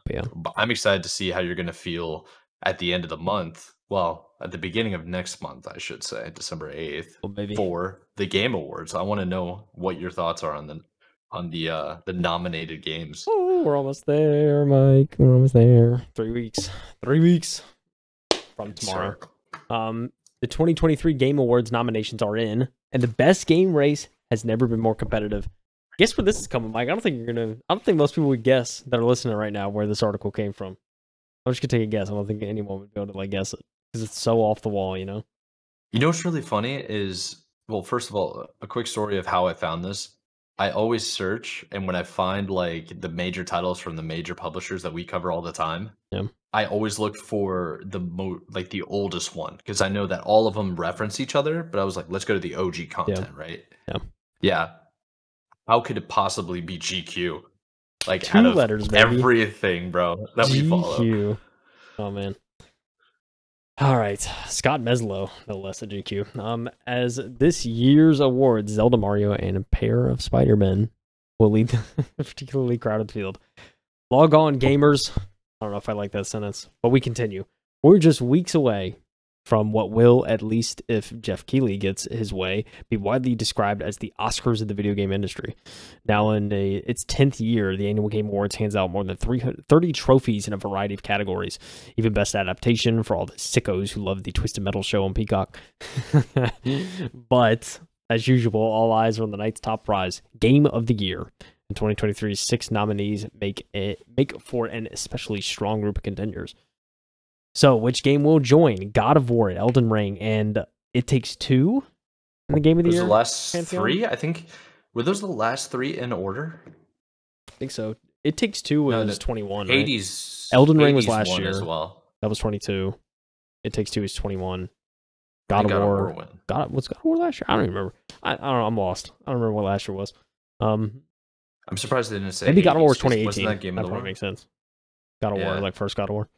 But yeah, But I'm excited to see how you're going to feel at the end of the month. Well, at the beginning of next month, I should say, December 8th, well, maybe. for the Game Awards. I want to know what your thoughts are on the nominated games. Oh, we're almost there, Mike. We're almost there. 3 weeks. 3 weeks from tomorrow. The 2023 Game Awards nominations are in, and the best game race has never been more competitive. Guess where this is coming, Mike? I don't think most people would guess that are listening right now where this article came from. I'm just gonna take a guess. I don't think anyone would be able to like guess it because it's so off the wall, you know. You know what's really funny is, well, first of all, a quick story of how I found this. I always search, and when I find like the major titles from the major publishers that we cover all the time, Yeah. I always look for the oldest one, because I know that all of them reference each other. But I was like, let's go to the OG content, right? Yeah. Yeah. How could it possibly be GQ? Like, 2 out of letters, baby. everything, bro, that we follow. GQ. Oh man. All right, Scott Meslow, no less at GQ. As this year's awards, Zelda, Mario, and a pair of Spider-Men will lead a particularly crowded field. Log on, gamers. I don't know if I like that sentence, but we continue. We're just weeks away from what will, at least if Jeff Keighley gets his way, be widely described as the Oscars of the video game industry. Now in its 10th year, the Annual Game Awards hands out more than 330 trophies in a variety of categories. Even Best Adaptation for all the sickos who love the Twisted Metal show on Peacock. But, as usual, all eyes are on the night's top prize, Game of the Year. In 2023's 6 nominees make for an especially strong group of contenders. So, which game will join God of War, Elden Ring, and It Takes Two in the Game of the Year? The last three, I think. Were those the last 3 in order? I think so. It Takes Two was 21. Hades. Right? Elden Ring was last year as well. That was 22. It Takes Two is 21. God of War. Was God of War last year? I don't even remember. I don't know. I'm lost. I don't remember what last year was. I'm surprised they didn't say. Maybe God of War was 2018. That Game of the probably makes sense. God of War, like first God of War.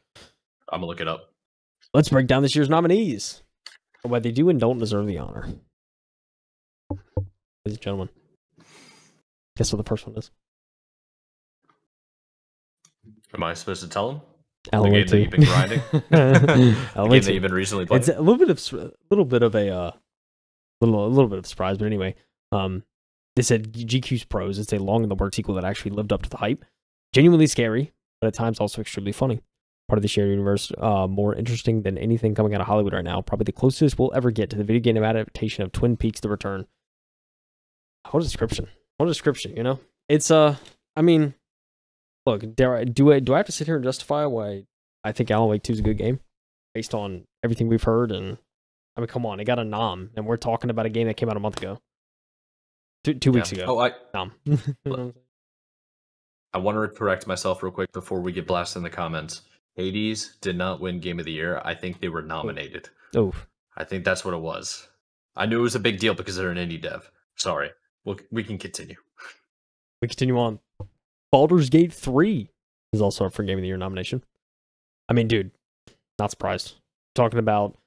I'm gonna look it up. Let's break down this year's nominees, or why they do and don't deserve the honor. Ladies and gentlemen, guess what the first one is? Am I supposed to tell them? Alan the game that you've been grinding. The game that you've been recently playing. It's a little bit of a surprise, but anyway, they said GQ's Pros. It's a long in the works sequel that actually lived up to the hype. Genuinely scary, but at times also extremely funny. Part of the shared universe, more interesting than anything coming out of Hollywood right now. Probably the closest we'll ever get to the video game adaptation of Twin Peaks: The Return. What a description! What a description! You know, it's I mean, look, do I have to sit here and justify why I think Alan Wake 2 is a good game based on everything we've heard? And I mean, come on, it got a nom, and we're talking about a game that came out a month ago, two weeks ago. Oh, nom. I want to correct myself real quick before we get blasted in the comments. Hades did not win Game of the Year. I think they were nominated. Oh. I think that's what it was. I knew it was a big deal because they're an indie dev. Sorry. We can continue. We continue on. Baldur's Gate 3 is also up for Game of the Year nomination. I mean, dude, not surprised. Talking about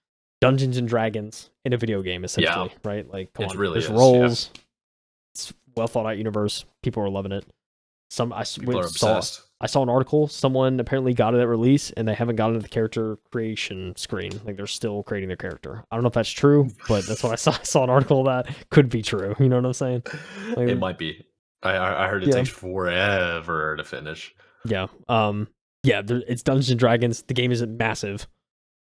Dungeons and Dragons in a video game, essentially, right? Like, come on. Really There's roles. Yeah. It's well thought out universe. People are loving it. People are obsessed. I saw an article. Someone apparently got it at release, and they haven't gotten to the character creation screen. Like, they're still creating their character. I don't know if that's true, but that's what I saw. I saw an article that could be true. You know what I'm saying? Like, it might be. I heard it takes forever to finish. Yeah. It's Dungeons and Dragons. The game isn't massive.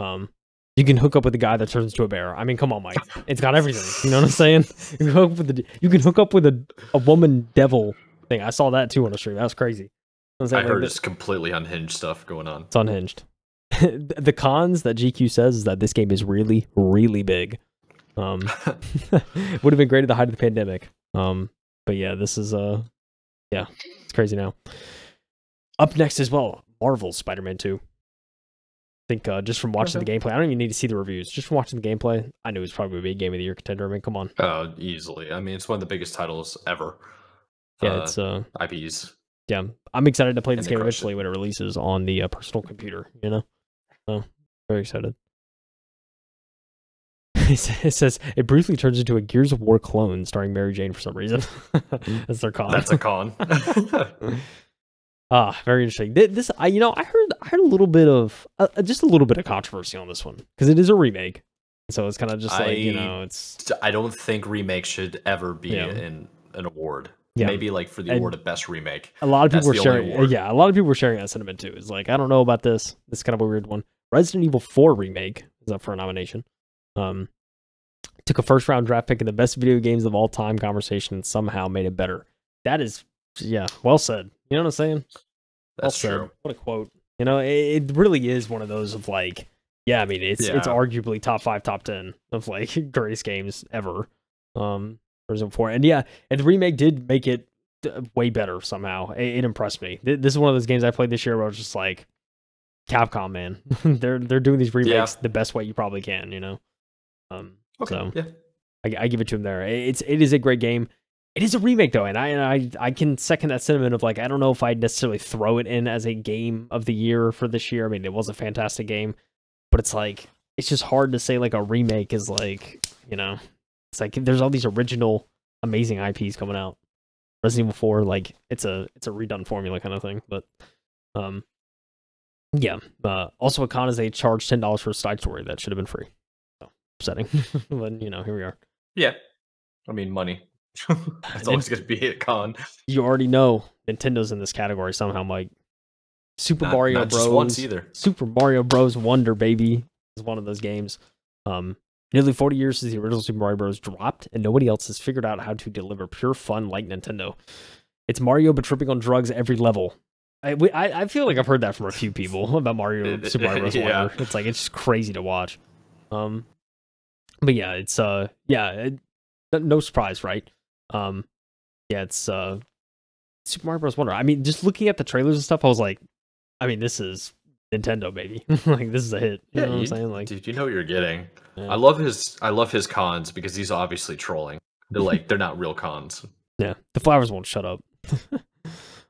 You can hook up with the guy that turns into a bear. I mean, come on, Mike. It's got everything. You know what I'm saying? You can hook up with a woman devil thing. I saw that too on the stream. That was crazy. I heard it's completely unhinged stuff going on. It's unhinged. The cons that GQ says is that this game is really, really big. Would have been great at the height of the pandemic. But yeah, this is it's crazy now. Up next as well, Marvel's Spider-Man 2. I think just from watching the gameplay, I don't even need to see the reviews. Just from watching the gameplay, I knew it was probably a big Game of the Year contender. I mean, come on. Oh, easily. I mean, it's one of the biggest titles ever. Yeah, it's IPs. Yeah, I'm excited to play this game eventually when it releases on the personal computer, you know? So, very excited. It says, it briefly turns into a Gears of War clone starring Mary Jane for some reason. That's their con. That's a con. Very interesting. This, I heard a little bit of just a little bit of controversy on this one because it is a remake, so it's kind of just like it's. I don't think remake should ever be in an award. Yeah. Maybe like for the award of best remake. A lot of people were sharing. Yeah, a lot of people were sharing that sentiment too. It's like I don't know about this. This is kind of a weird one. Resident Evil 4 remake is up for a nomination. Took a first round draft pick in the best video games of all time conversation and somehow made it better. That is, well said. You know what I'm saying? That's true. What a quote. You know, it really is one of those of like, I mean, it's arguably top 5, top 10 of like greatest games ever. Resident 4, and and the remake did make it way better somehow. It impressed me. This is one of those games I played this year where I was just like, Capcom, man, they're doing these remakes the best way you probably can. You know. So I give it to him there. It is a great game. It is a remake though, and I can second that sentiment of like I don't know if I'd necessarily throw it in as a game of the year for this year. I mean, it was a fantastic game, but it's like it's just hard to say like a remake is like, you know, it's like there's all these original amazing IPs coming out. Resident Evil 4, like it's a redone formula kind of thing, but also a con is they charge $10 for a side story that should have been free. Upsetting. But you know, here we are. Yeah, I mean, money. That's always going to be a con. You already know Nintendo's in this category somehow, Mike. Mario Bros. Just once either. Super Mario Bros. Wonder, baby, is one of those games. Nearly 40 years since the original Super Mario Bros. Dropped, and nobody else has figured out how to deliver pure fun like Nintendo. It's Mario, but tripping on drugs every level. I feel like I've heard that from a few people about Super Mario Bros. Wonder. It's like it's just crazy to watch. But yeah, it's no surprise, right? It's Super Mario Bros. Wonder. I mean, just looking at the trailers and stuff, I was like, I mean, this is Nintendo, baby. Like this is a hit. You know what I'm saying? Like, dude, you know what you're getting. Yeah. I love his cons because he's obviously trolling. They're not real cons. Yeah, the flowers won't shut up.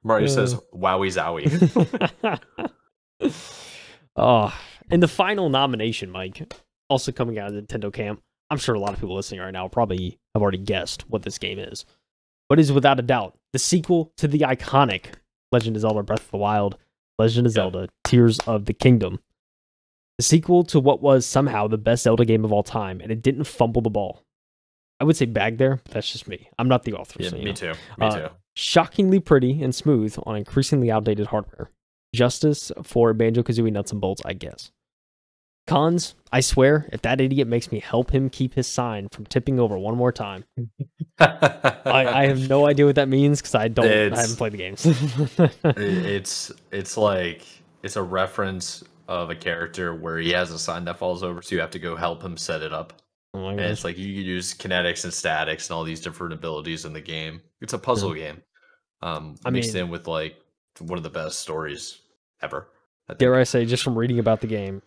Mario says, "Wowie zowie." And the final nomination, Mike, also coming out of the Nintendo camp. I'm sure a lot of people listening right now probably have already guessed what this game is, but is without a doubt the sequel to the iconic Legend of Zelda: Breath of the Wild, Legend of Zelda: Tears of the Kingdom. The sequel to what was somehow the best Zelda game of all time, and it didn't fumble the ball. I would say bag there, but that's just me. I'm not the author. Yeah, so, me too. Me too. Shockingly pretty and smooth on increasingly outdated hardware. Justice for Banjo-Kazooie nuts and bolts, I guess. Cons, I swear, if that idiot makes me help him keep his sign from tipping over one more time. I have no idea what that means because I haven't played the games. It's like it's a reference of a character where he has a sign that falls over, so you have to go help him set it up. Oh and it's like you use kinetics and statics and all these different abilities in the game. It's a puzzle game. Mixed in with like one of the best stories ever. Dare I say, just from reading about the game,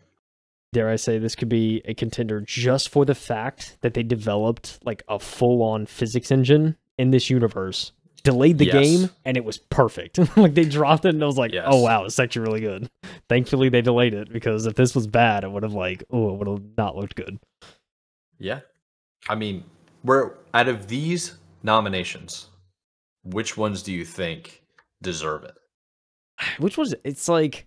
dare I say this could be a contender just for the fact that they developed like a full-on physics engine in this universe, delayed the game, and it was perfect. Like they dropped it and I was like, oh wow, it's actually really good. Thankfully they delayed it because if this was bad, it would have not looked good. Yeah. I mean, we're out of these nominations, which ones do you think deserve it? Which ones? It's like,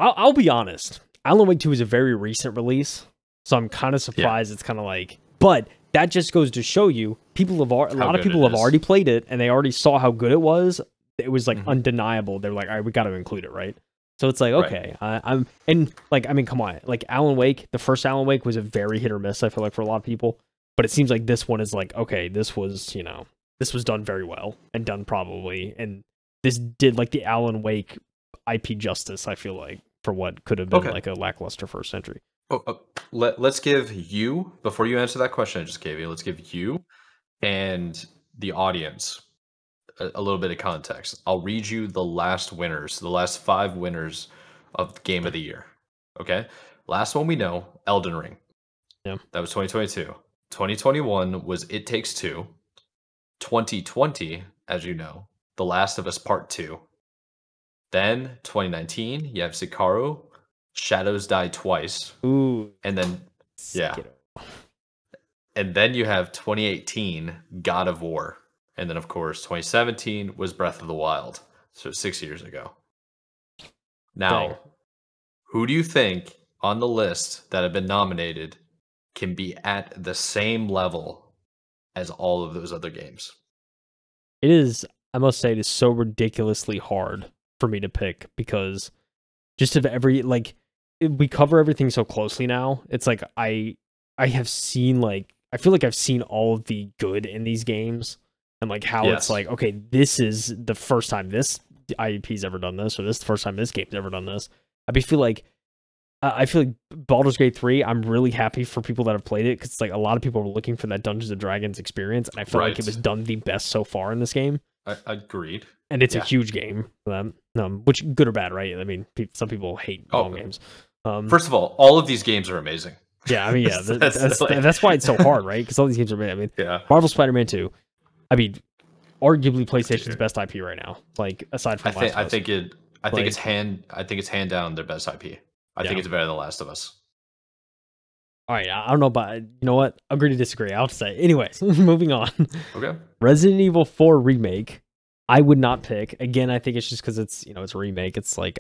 I'll be honest. Alan Wake 2 is a very recent release, so I'm kind of surprised. It's kind of like, but that just goes to show you, a lot of people have already played it, and they already saw how good it was. It was like undeniable. They're like, all right, we got to include it, right? So it's like, okay, I mean, come on, like Alan Wake, the first Alan Wake was a very hit or miss. I feel like for a lot of people, but it seems like this one is like, okay, this was done very well and done probably, and this did like the Alan Wake IP justice. I feel like for what could have been like a lackluster first entry. Let's give you, before you answer that question I just gave you, let's give you and the audience a little bit of context. I'll read you the last 5 winners of Game of the Year. Okay? Last one we know, Elden Ring. Yeah. That was 2022. 2021 was It Takes Two. 2020, as you know, The Last of Us Part 2. Then 2019, you have Sekiro, Shadows Die Twice. Ooh. And then and then you have 2018, God of War. And then of course 2017 was Breath of the Wild. So 6 years ago. Now, Dang. who do you think on the list that have been nominated can be at the same level as all of those other games? It is, I must say, it is so ridiculously hard for me to pick because just of every, like, we cover everything so closely now. It's like I have seen, like, I feel like I've seen all of the good in these games and like how it's like, okay, this is the first time this IEP's ever done this, or this is the first time this game's ever done this. I feel like Baldur's Gate 3, I'm really happy for people that have played it because like a lot of people were looking for that Dungeons and Dragons experience, and I felt like it was done the best so far in this game. I agreed. And it's a huge game for them, which good or bad, right? I mean, some people hate long games. First of all of these games are amazing. Yeah, I mean, yeah, that's why it's so hard, right? Because all these games are amazing. I mean, Marvel Spider-Man 2, I mean, arguably PlayStation's best IP right now. Like aside from I think it's hand down their best IP. I think it's better than Last of Us. All right, I don't know, but you know what? Agree to disagree. I'll say. Anyways, moving on. Okay. Resident Evil 4 remake. I would not pick. Again, I think it's just because it's it's a remake. It's like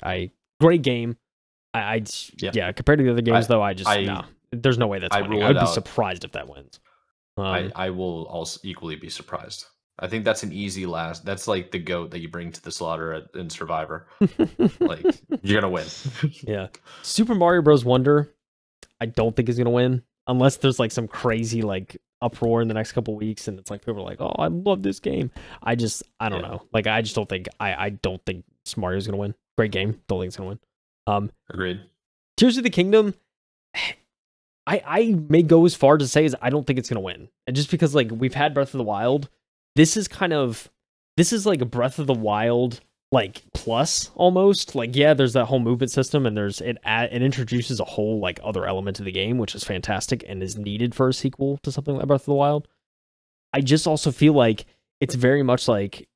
great game. Compared to the other games though, no. There's no way that's winning. I would be surprised if that wins. I will also equally be surprised. I think that's an easy last. That's like the goat that you bring to the slaughter in Survivor. Like you're gonna win. Yeah. Super Mario Bros. Wonder, I don't think is gonna win unless there's like some crazy like uproar in the next couple weeks, and it's like people are like, "Oh, I love this game." I don't know. Like I just don't think I don't think Mario's gonna win. Great game. Don't think it's gonna win. Agreed. Tears of the Kingdom. I may go as far to say as I don't think it's gonna win, and just because like we've had Breath of the Wild. This is like a Breath of the Wild like plus almost. Like there's that whole movement system, and it introduces a whole like other element to the game, which is fantastic and is needed for a sequel to something like Breath of the Wild. I just also feel like it's very much like,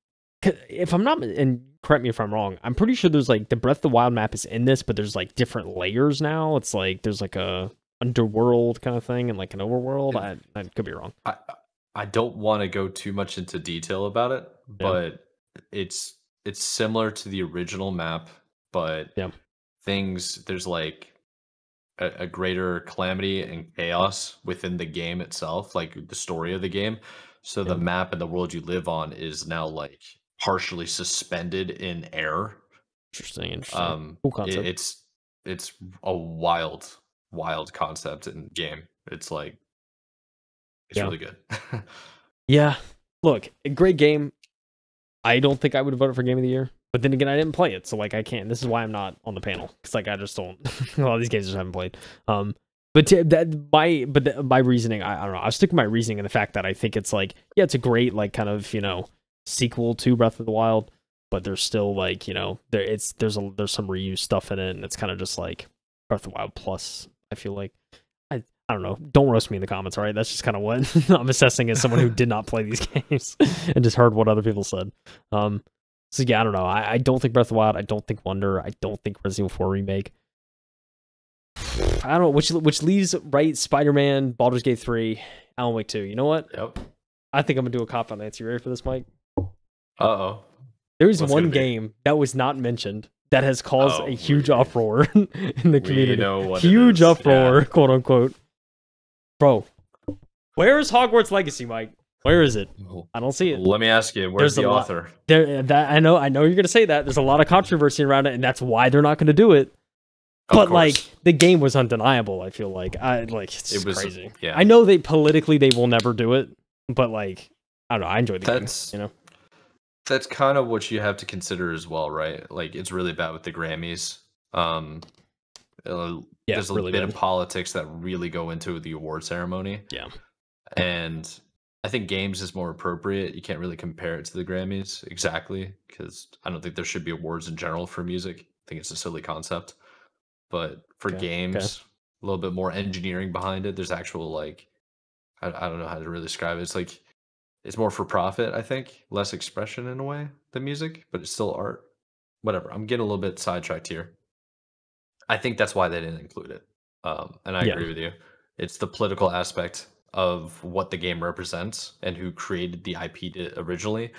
if I'm not, and correct me if I'm wrong, I'm pretty sure there's like the Breath of the Wild map is in this, but there's like different layers now. It's like there's like a underworld kind of thing and like an overworld. I could be wrong. I don't want to go too much into detail about it, but it's similar to the original map, but there's like a greater calamity and chaos within the game itself, like the story of the game. So the map and the world you live on is now like partially suspended in air. Interesting. Cool concept. It's a wild concept in game. It's like it's really good. Yeah. Look, a great game. I don't think I would have voted for Game of the Year. But then again, I didn't play it, so like I can't. This is why I'm not on the panel. Because like I just don't a lot of these games I just haven't played. My reasoning, I don't know. I'll stick with my reasoning and the fact that I think it's like, it's a great like kind of, sequel to Breath of the Wild, but there's still like, there's some reused stuff in it, and it's kind of just like Breath of the Wild plus, I feel like. I don't know. Don't roast me in the comments, all right? That's just kind of what I'm assessing as someone who did not play these games and just heard what other people said. So yeah, I don't know. I don't think Breath of the Wild. I don't think Wonder. I don't think Resident Evil 4 remake. I don't know which leaves right. Spider-Man, Baldur's Gate 3, Alan Wake 2. You know what? Yep. I think I'm gonna do a cop-out answer. You ready for this, Mike? Uh-oh. There is one game that was not mentioned that has caused a huge uproar in the community. Huge uproar, quote unquote. Bro, where is Hogwarts Legacy, Mike? Where is it? I don't see it. Let me ask you, where's the author? I know you're gonna say that. There's a lot of controversy around it, and that's why they're not gonna do it. But like the game was undeniable. I feel like it's crazy. Yeah. I know politically they will never do it, but like I don't know. I enjoy the game. That's kind of what you have to consider as well, right? Like it's really bad with the Grammys. There's a really bit of politics that really go into the award ceremony. Yeah. And I think games is more appropriate. You can't really compare it to the Grammys exactly because I don't think there should be awards in general for music. I think it's a silly concept. But for games, a little bit more engineering behind it. There's actual like, I don't know how to really describe it. It's like, it's more for profit, I think. Less expression in a way than music, but it's still art. Whatever. I'm getting a little bit sidetracked here. I think that's why they didn't include it. And I agree with you. It's the political aspect of what the game represents and who created the IP originally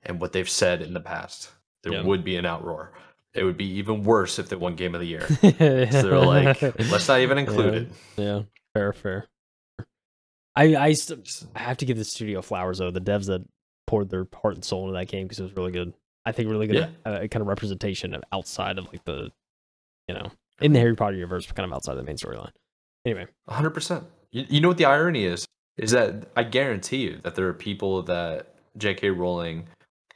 and what they've said in the past. there would be an outroar. It would be even worse if they won Game of the Year. So they're like, let's not even include it. Yeah, fair. I have to give the studio flowers though. The devs that poured their heart and soul into that game because it was really good. I think really good kind of representation of outside of like the, in the Harry Potter universe, but kind of outside the main storyline. Anyway, 100%. You know what the irony is that I guarantee you that there are people that J.K. Rowling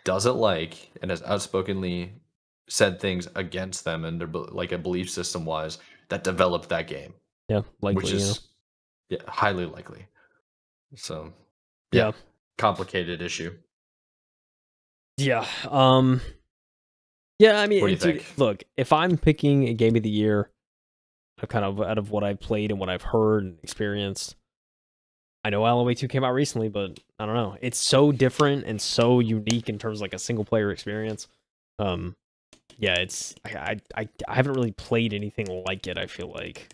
doesn't like and has outspokenly said things against them and their like a belief system wise that developed that game. Yeah, likely, which is highly likely. So complicated issue. Yeah. Yeah, I mean, what do you think? Look, if I'm picking a game of the year, kind of out of what I've played and what I've heard and experienced, I know Alan Wake 2 came out recently, but I don't know. It's so different and so unique in terms of like a single player experience. Yeah, it's I haven't really played anything like it. I feel like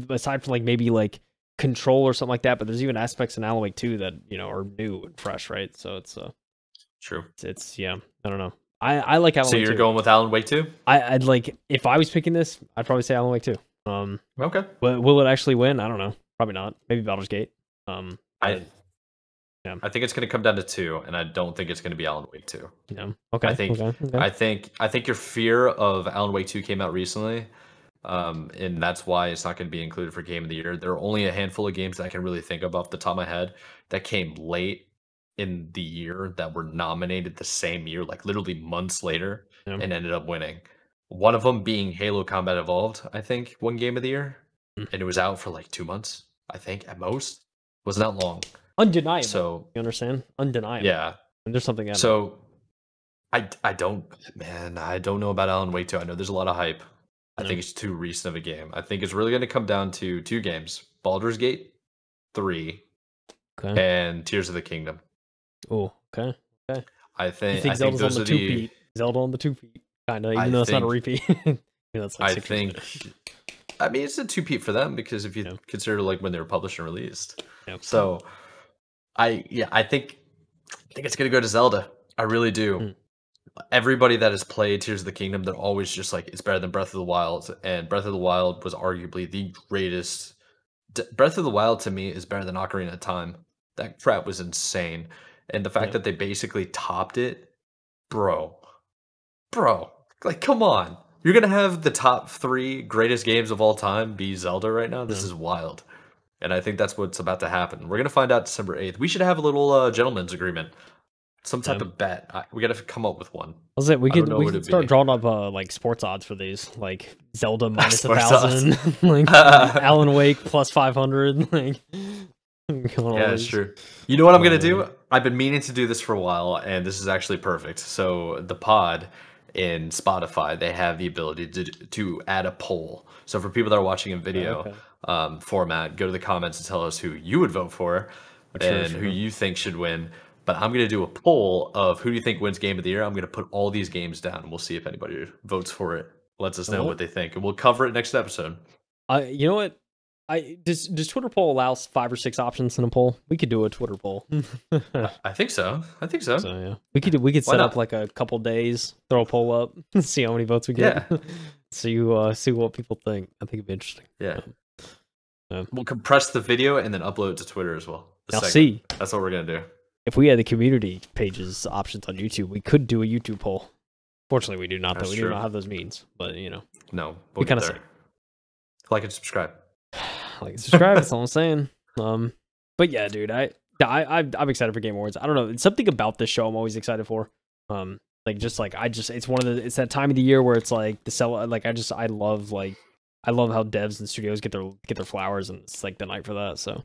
aside from like maybe like Control or something like that, but there's even aspects in Alan Wake 2 that are new and fresh, right? So it's true. It's I don't know. I like Alan Wake 2. So you're going with Alan Wake 2? I'd like, if I was picking this, I'd probably say Alan Wake 2. Okay. Will it actually win? I don't know. Probably not. Maybe Baldur's Gate. I think it's going to come down to 2, and I don't think it's going to be Alan Wake 2. Yeah. Okay. I think your fear of Alan Wake 2 came out recently, and that's why it's not going to be included for Game of the Year. There are only a handful of games that I can really think of off the top of my head that came late in the year that were nominated the same year, like literally months later, and ended up winning. One of them being Halo Combat Evolved, I think, won Game of the Year, and it was out for like 2 months, I think, at most. Wasn't that long. Undeniable. So you understand? Undeniable. Yeah. And there's something. So I don't know about Alan Wake 2. I know there's a lot of hype. I think it's too recent of a game. I think it's really going to come down to 2 games: Baldur's Gate 3 and Tears of the Kingdom. Oh, okay. I think Zelda's those on the 2 feet. Zelda on the 2 feet, kind of. Even though it's not a repeat. That's like I mean, it's a 2-peat for them because if you consider like when they were published and released. So I think it's gonna go to Zelda. I really do. Everybody that has played Tears of the Kingdom, they're always just like, it's better than Breath of the Wild, and Breath of the Wild was arguably the greatest. Breath of the Wild to me is better than Ocarina of Time. That crap was insane, and the fact that they basically topped it, bro, like come on, you're gonna have the top 3 greatest games of all time be Zelda right now? This is wild. And I think that's what's about to happen. We're going to find out December 8th. We should have a little gentleman's agreement. Some type of bet. We got to come up with one. We could start drawing up like sports odds for these. Like Zelda minus 1,000. Like Alan Wake plus 500. Like, yeah, sure. You know what I'm going to do? I've been meaning to do this for a while, and this is actually perfect. So the pod in Spotify, they have the ability to add a poll. So for people that are watching in video format, go to the comments and tell us who you would vote for and who you think should win. But I'm going to do a poll of who do you think wins Game of the Year. I'm going to put all these games down, and we'll see if anybody votes for it. Lets us know what they think, and we'll cover it next episode. You know what? Does Twitter poll allow 5 or 6 options in a poll? We could do a Twitter poll. I think so. So yeah, we could set up like a couple days, throw a poll up, see how many votes we get. Yeah. See what people think. I think it'd be interesting. Yeah. We'll compress the video and then upload it to Twitter as well. That's what we're gonna do. If we had the community pages options on YouTube, we could do a YouTube poll. Fortunately, we do not. We do not have those means. But no, we kind of like and subscribe. Like and subscribe. That's all I'm saying. But yeah, dude, I'm excited for Game Awards. I don't know. It's something about this show I'm always excited for. It's that time of the year where it's like I love how devs and studios get their flowers, and it's like the night for that. So